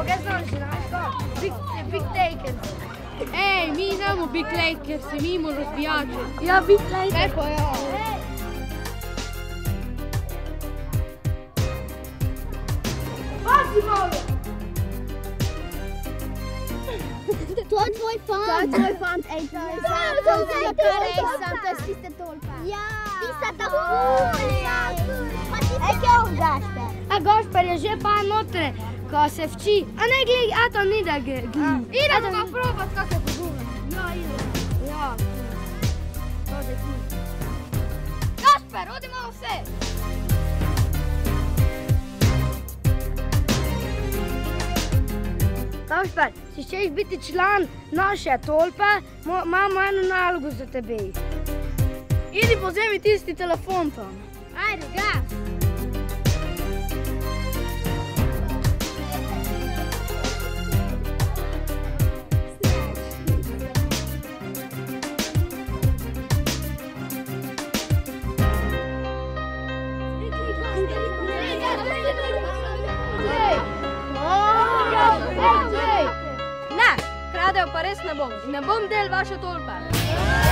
Kaj znaš, Big Takers. Ej, mi imamo Big Lakers, mi imamo razbijače. Ja, Big Lakers. Kaj pa ja? Pazi malo! To je tvoj fant. To je tvoj fant, ej, to je to je tiste tolpa. Ja. Tista ta hulja. Ej, kje je Gašper? A Gašper je že pa notre, ko se vči. A ne gledi, a to ni da gledi. Idemo ga probat, kak je pogume. Ja, idemo. Ja. Gašper, odimo vse. Gašper, če želiš biti član naše tolpe, imamo eno nalogo za tebe. Idi pozemi tisti telefon tam. Ajde, gas! Ne, kradejo pa res ne bom. Ne bom del vaše tolpe.